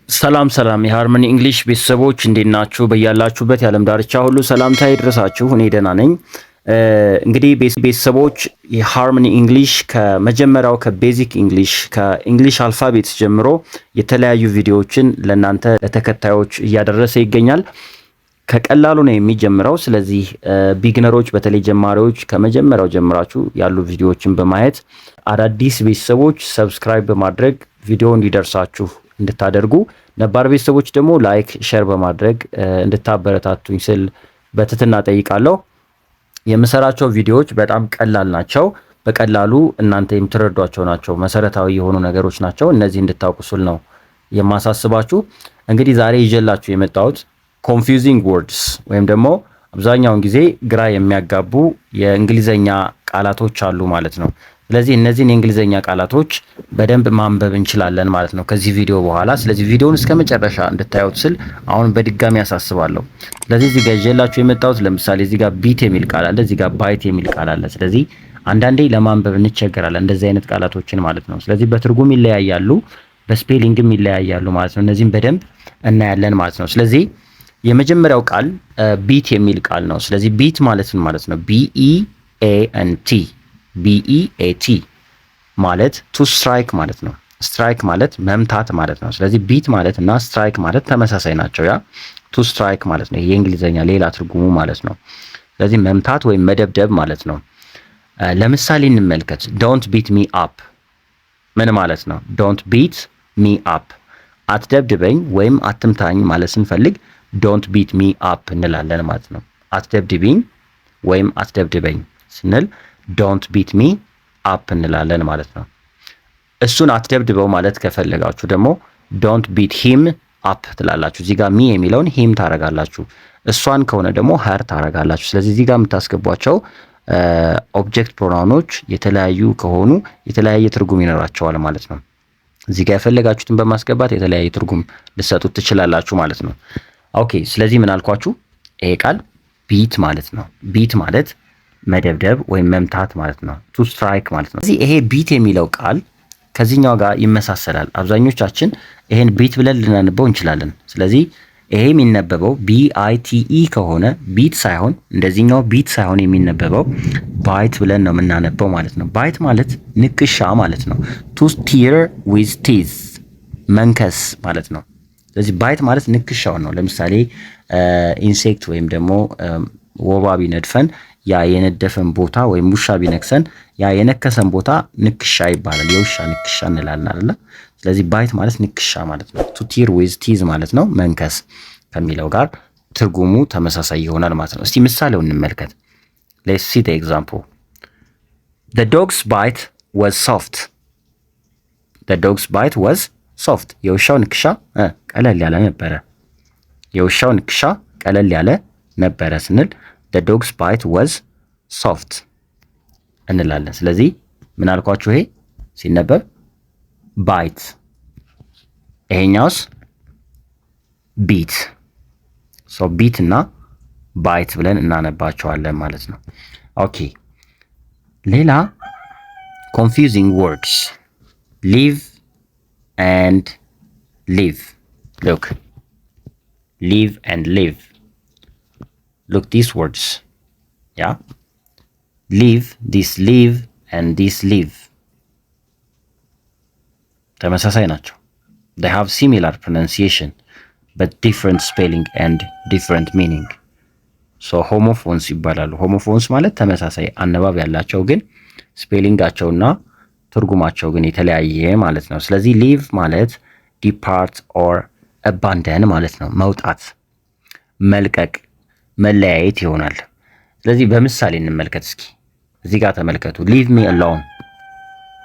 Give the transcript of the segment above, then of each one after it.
ሰላም ሰላም የሃርመኒ እንግሊሽ ቤተሰቦች እንዴት ናችሁ? በያላችሁበት የዓለም ዳርቻ ሁሉ ሰላምታ ይድረሳችሁ። እኔ ደህና ነኝ። እንግዲህ ቤተሰቦች የሃርመኒ እንግሊሽ ከመጀመሪያው ከቤዚክ እንግሊሽ ከእንግሊሽ አልፋቤት ጀምሮ የተለያዩ ቪዲዮዎችን ለእናንተ ለተከታዮች እያደረሰ ይገኛል። ከቀላሉ ነው የሚጀምረው። ስለዚህ ቢግነሮች በተለይ ጀማሪዎች ከመጀመሪያው ጀምራችሁ ያሉ ቪዲዮዎችን በማየት አዳዲስ ቤተሰቦች ሰብስክራይብ በማድረግ ቪዲዮ እንዲደርሳችሁ እንድታደርጉ ነባር ቤተሰቦች ደግሞ ላይክ ሼር በማድረግ እንድታበረታቱኝ ስል በትህትና ጠይቃለሁ። የምሰራቸው ቪዲዮዎች በጣም ቀላል ናቸው። በቀላሉ እናንተ የምትረዷቸው ናቸው። መሰረታዊ የሆኑ ነገሮች ናቸው። እነዚህ እንድታውቁ ስል ነው የማሳስባችሁ። እንግዲህ ዛሬ ይዤላችሁ የመጣሁት ኮንፊውዚንግ ወርድስ ወይም ደግሞ አብዛኛውን ጊዜ ግራ የሚያጋቡ የእንግሊዘኛ ቃላቶች አሉ ማለት ነው። ስለዚህ እነዚህን የእንግሊዘኛ ቃላቶች በደንብ ማንበብ እንችላለን ማለት ነው ከዚህ ቪዲዮ በኋላ። ስለዚህ ቪዲዮውን እስከ መጨረሻ እንድታዩት ስል አሁን በድጋሚ ያሳስባለሁ። ስለዚህ እዚህ ጋር ይዤላችሁ የመጣሁት ለምሳሌ እዚህ ጋር ቢት የሚል ቃል አለ፣ እዚህ ጋር ባይት የሚል ቃል አለ። ስለዚህ አንዳንዴ ለማንበብ እንቸገራለን እንደዚህ አይነት ቃላቶችን ማለት ነው። ስለዚህ በትርጉም ይለያያሉ፣ በስፔሊንግም ይለያያሉ ማለት ነው። እነዚህም በደንብ እናያለን ማለት ነው። ስለዚህ የመጀመሪያው ቃል ቢት የሚል ቃል ነው። ስለዚህ ቢት ማለት ምን ማለት ነው? BEANT BEAT ማለት ቱ ስትራይክ ማለት ነው። ስትራይክ ማለት መምታት ማለት ነው። ስለዚህ ቢት ማለት እና ስትራይክ ማለት ተመሳሳይ ናቸው። ያ ቱ ስትራይክ ማለት ነው። የእንግሊዘኛ ሌላ ትርጉሙ ማለት ነው። ስለዚህ መምታት ወይም መደብደብ ማለት ነው። ለምሳሌ እንመልከት። ዶንት ቢት ሚ አፕ ምን ማለት ነው? ዶንት ቢት ሚ አፕ አትደብድበኝ ወይም አትምታኝ ማለት ስንፈልግ ዶንት ቢት ሚ አፕ እንላለን ማለት ነው። አትደብድብኝ ወይም አትደብድበኝ ስንል ዶንት ቢት ሚ አፕ እንላለን ማለት ነው። እሱን አትደብድበው ማለት ከፈለጋችሁ ደግሞ ዶንት ቢት ሂም አፕ ትላላችሁ። እዚህ ጋር ሚ የሚለውን ሂም ታረጋላችሁ። እሷን ከሆነ ደግሞ ሀር ታረጋላችሁ። ስለዚህ እዚህ ጋር የምታስገቧቸው ኦብጀክት ፕሮናውኖች የተለያዩ ከሆኑ የተለያየ ትርጉም ይኖራቸዋል ማለት ነው። እዚህ ጋር የፈለጋችሁትን በማስገባት የተለያየ ትርጉም ልሰጡት ትችላላችሁ ማለት ነው። ኦኬ፣ ስለዚህ ምን አልኳችሁ? ይሄ ቃል ቢት ማለት ነው። ቢት ማለት መደብደብ ወይም መምታት ማለት ነው። ቱ ስትራይክ ማለት ነው። ስለዚህ ይሄ ቢት የሚለው ቃል ከዚህኛው ጋር ይመሳሰላል። አብዛኞቻችን ይሄን ቢት ብለን ልናነበው እንችላለን። ስለዚህ ይሄ የሚነበበው BITE ከሆነ ቢት ሳይሆን እንደዚህኛው ቢት ሳይሆን የሚነበበው ባይት ብለን ነው የምናነበው ማለት ነው። ባይት ማለት ንክሻ ማለት ነው። ቱ ስቲር ዊዝ ቲዝ መንከስ ማለት ነው። ስለዚህ ባይት ማለት ንክሻውን ነው። ለምሳሌ ኢንሴክት ወይም ደግሞ ወባ ቢነድፈን ያ የነደፈን ቦታ ወይም ውሻ ቢነክሰን ያ የነከሰን ቦታ ንክሻ ይባላል። የውሻ ንክሻ እንላለን አይደል? ስለዚህ ባይት ማለት ንክሻ ማለት ነው። ቱ ቲር ዊዝ ቲዝ ማለት ነው። መንከስ ከሚለው ጋር ትርጉሙ ተመሳሳይ ይሆናል ማለት ነው። እስቲ ምሳሌውን እንመልከት። ሌትስ ሲ ዘ ኤግዛምፕል። The dog's bite was soft. The dog's bite was soft. የውሻው ንክሻ ቀለል ያለ ነበረ። የውሻው ንክሻ ቀለል ያለ ነበረ ስንል the dog's bite was soft እንላለን። ስለዚህ ምን አልኳችሁ? ይሄ ሲነበብ ባይት፣ ይሄኛውስ ቢት። ሶ ቢት እና ባይት ብለን እናነባቸዋለን ማለት ነው። ኦኬ፣ ሌላ confusing words live and live. Look, live and live. Look these words. Yeah, live, this live and this live ተመሳሳይ ናቸው። They have similar pronunciation but different spelling and different meaning. So homophones ይባላሉ። homophones ማለት ተመሳሳይ አነባብ ያላቸው ግን ስፔሊንጋቸውና ትርጉማቸው ግን የተለያየ ማለት ነው። ስለዚህ live ማለት depart or abandon ማለት ነው። መውጣት፣ መልቀቅ፣ መለያየት ይሆናል። ስለዚህ በምሳሌ እንመልከት እስኪ። እዚህ ጋር ተመልከቱ። leave me alone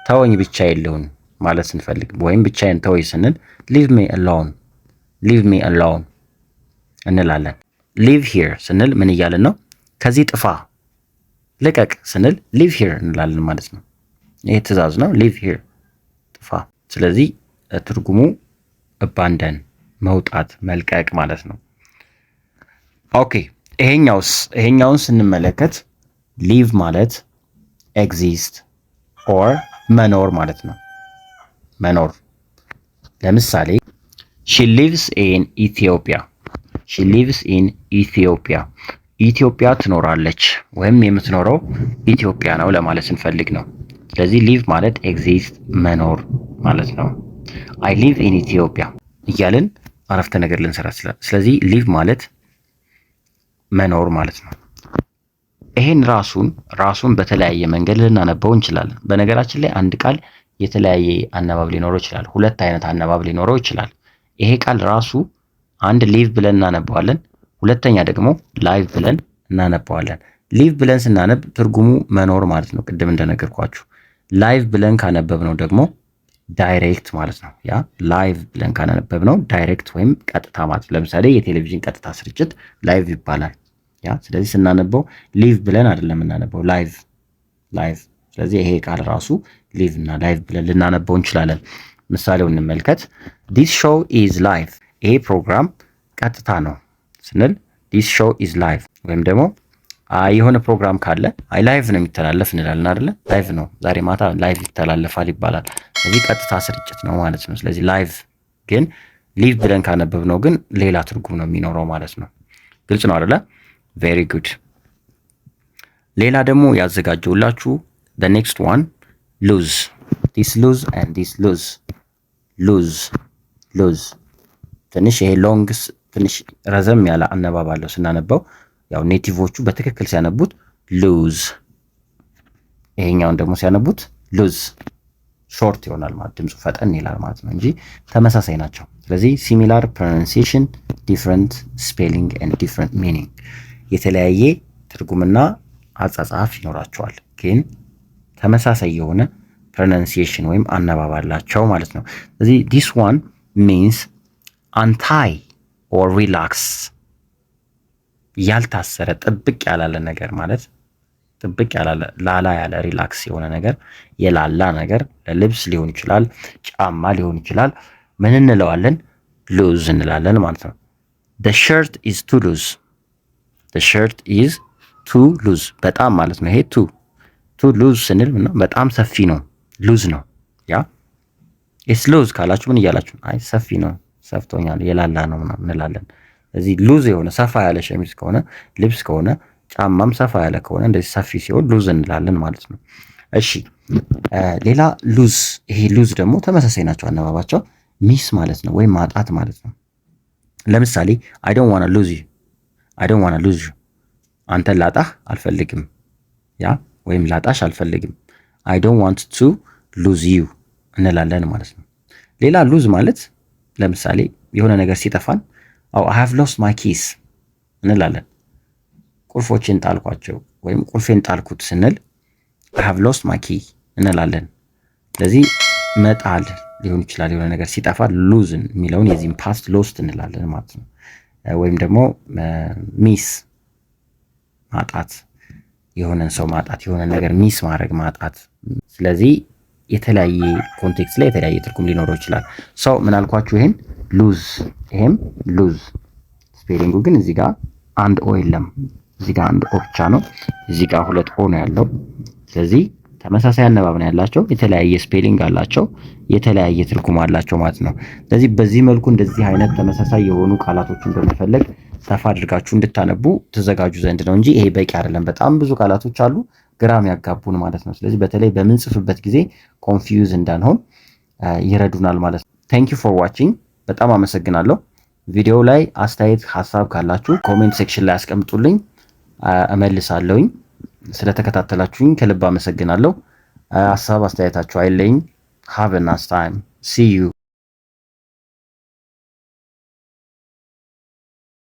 ተወኝ ብቻዬን ልሁን ማለት ስንፈልግ ወይም ብቻዬን ተወኝ ስንል leave me alone እንላለን። live here ስንል ምን እያልን ነው? ከዚህ ጥፋ። ልቀቅ ስንል live here እንላለን ማለት ነው። ይሄ ትዕዛዝ ነው። live here ጥፋ። ስለዚህ ትርጉሙ abandon መውጣት፣ መልቀቅ ማለት ነው። ኦኬ፣ ይሄኛውን ስንመለከት ሊቭ ማለት ኤግዚስት ኦር መኖር ማለት ነው። መኖር ለምሳሌ ሺ ሊቭስ ኢን ኢትዮጵያ። ሺ ሊቭስ ኢን ኢትዮጵያ ኢትዮጵያ ትኖራለች ወይም የምትኖረው ኢትዮጵያ ነው ለማለት ስንፈልግ ነው። ስለዚህ ሊቭ ማለት ኤግዚስት መኖር ማለት ነው። አይ ሊቭ ኢን ኢትዮጵያ እያልን አረፍተ ነገር ልንሰራ ይችላል። ስለዚህ ሊቭ ማለት መኖር ማለት ነው። ይሄን ራሱን በተለያየ መንገድ ልናነበው እንችላለን። በነገራችን ላይ አንድ ቃል የተለያየ አነባብ ሊኖረው ይችላል። ሁለት አይነት አነባብ ሊኖረው ይችላል። ይሄ ቃል ራሱ አንድ ሊቭ ብለን እናነባዋለን፣ ሁለተኛ ደግሞ ላይቭ ብለን እናነባዋለን። ሊቭ ብለን ስናነብ ትርጉሙ መኖር ማለት ነው፣ ቅድም እንደነገርኳችሁ። ላይቭ ብለን ካነበብነው ደግሞ ዳይሬክት ማለት ነው። ያ ላይቭ ብለን ካነበብነው ዳይሬክት ወይም ቀጥታ ማለት ነው። ለምሳሌ የቴሌቪዥን ቀጥታ ስርጭት ላይቭ ይባላል። ያ ስለዚህ ስናነበው ሊቭ ብለን አይደለም የምናነበው ላይቭ። ስለዚህ ይሄ ቃል ራሱ ሊቭ እና ላይቭ ብለን ልናነበው እንችላለን። ምሳሌው እንመልከት። ዲስ ሾው ኢዝ ላይቭ። ይሄ ፕሮግራም ቀጥታ ነው ስንል ዲስ ሾው ኢዝ ላይቭ። ወይም ደግሞ የሆነ ፕሮግራም ካለ ላይቭ ነው የሚተላለፍ እንላለን አይደለ? ላይቭ ነው ዛሬ ማታ ላይቭ ይተላለፋል ይባላል። ስለዚህ ቀጥታ ስርጭት ነው ማለት ነው። ስለዚህ ላይቭ ግን ሊቭ ብለን ካነበብነው ግን ሌላ ትርጉም ነው የሚኖረው ማለት ነው። ግልጽ ነው አይደለ? ቬሪ ጉድ። ሌላ ደግሞ ያዘጋጀውላችሁ the next one lose. this lose and this lose ትንሽ ይሄ ሎንግስ ትንሽ ረዘም ያለ አነባብ አለው ስናነበው። ያው ኔቲቮቹ በትክክል ሲያነቡት ሉዝ፣ ይሄኛውን ደግሞ ሲያነቡት ሉዝ ሾርት ይሆናል ማለት ድምፁ ፈጠን ይላል ማለት ነው እንጂ ተመሳሳይ ናቸው። ስለዚህ ሲሚላር ፕሮናንሲዬሽን ዲፍረንት ስፔሊንግ ኤንድ ዲፍረንት ሚኒንግ፣ የተለያየ ትርጉምና አጻጻፍ ይኖራቸዋል ግን ተመሳሳይ የሆነ ፕሮናንሲዬሽን ወይም አነባብ አላቸው ማለት ነው። ስለዚህ ዲስ ዋን ሚንስ አንታይ ኦር ሪላክስ፣ ያልታሰረ ጥብቅ ያላለ ነገር ማለት ጥብቅ ያላለ ላላ ያለ ሪላክስ የሆነ ነገር የላላ ነገር ለልብስ ሊሆን ይችላል፣ ጫማ ሊሆን ይችላል። ምን እንለዋለን? ሉዝ እንላለን ማለት ነው። the shirt is too loose። the shirt is too loose በጣም ማለት ነው። ይሄ ቱ ሉዝ ስንል በጣም ሰፊ ነው፣ ሉዝ ነው። ያ ኢትስ ሉዝ ካላችሁ ምን እያላችሁ? አይ ሰፊ ነው፣ ሰፍቶኛል፣ የላላ ነው ምናምን እንላለን። እዚህ ሉዝ የሆነ ሰፋ ያለ ሸሚዝ ከሆነ ልብስ ከሆነ ጫማም ሰፋ ያለ ከሆነ እንደዚህ ሰፊ ሲሆን ሉዝ እንላለን ማለት ነው። እሺ ሌላ ሉዝ፣ ይሄ ሉዝ ደግሞ ተመሳሳይ ናቸው አነባባቸው። ሚስ ማለት ነው ወይም ማጣት ማለት ነው። ለምሳሌ I don't want to lose you አንተን ላጣህ አልፈልግም፣ ያ ወይም ላጣሽ አልፈልግም። I don't want to lose you እንላለን ማለት ነው። ሌላ ሉዝ ማለት ለምሳሌ የሆነ ነገር ሲጠፋን I have lost my keys እንላለን። ቁልፎችን ጣልኳቸው ወይም ቁልፌን ጣልኩት ስንል I have lost my key እንላለን። ስለዚህ መጣል ሊሆን ይችላል። የሆነ ነገር ሲጠፋ ሉዝን የሚለውን የዚህም ፓስት ሎስት እንላለን ማለት ነው። ወይም ደግሞ ሚስ ማጣት፣ የሆነን ሰው ማጣት፣ የሆነ ነገር ሚስ ማድረግ ማጣት። ስለዚህ የተለያየ ኮንቴክስት ላይ የተለያየ ትርጉም ሊኖረው ይችላል። ሰው ምን አልኳችሁ? ይሄን ሉዝ፣ ይሄም ሉዝ። ስፔሊንጉ ግን እዚህ ጋር አንድ ኦ የለም፣ እዚህ ጋር አንድ ኦ ብቻ ነው፣ እዚህ ጋር ሁለት ኦ ነው ያለው። ስለዚህ ተመሳሳይ አነባብ ነው ያላቸው፣ የተለያየ ስፔሊንግ አላቸው፣ የተለያየ ትርጉም አላቸው ማለት ነው። ስለዚህ በዚህ መልኩ እንደዚህ አይነት ተመሳሳይ የሆኑ ቃላቶችን በመፈለግ ሰፋ አድርጋችሁ እንድታነቡ ተዘጋጁ ዘንድ ነው እንጂ ይሄ በቂ አይደለም። በጣም ብዙ ቃላቶች አሉ ግራም ያጋቡን ማለት ነው። ስለዚህ በተለይ በምንጽፍበት ጊዜ ኮንፊውዝ እንዳንሆን ይረዱናል ማለት ነው። ቴንክ ዩ ፎር ዋቺንግ። በጣም አመሰግናለሁ። ቪዲዮ ላይ አስተያየት ሀሳብ ካላችሁ ኮሜንት ሴክሽን ላይ አስቀምጡልኝ፣ እመልሳለሁኝ። ስለተከታተላችሁኝ ከልብ አመሰግናለሁ። ሀሳብ አስተያየታችሁ አይለኝ። ሃቭ a nice time. See you.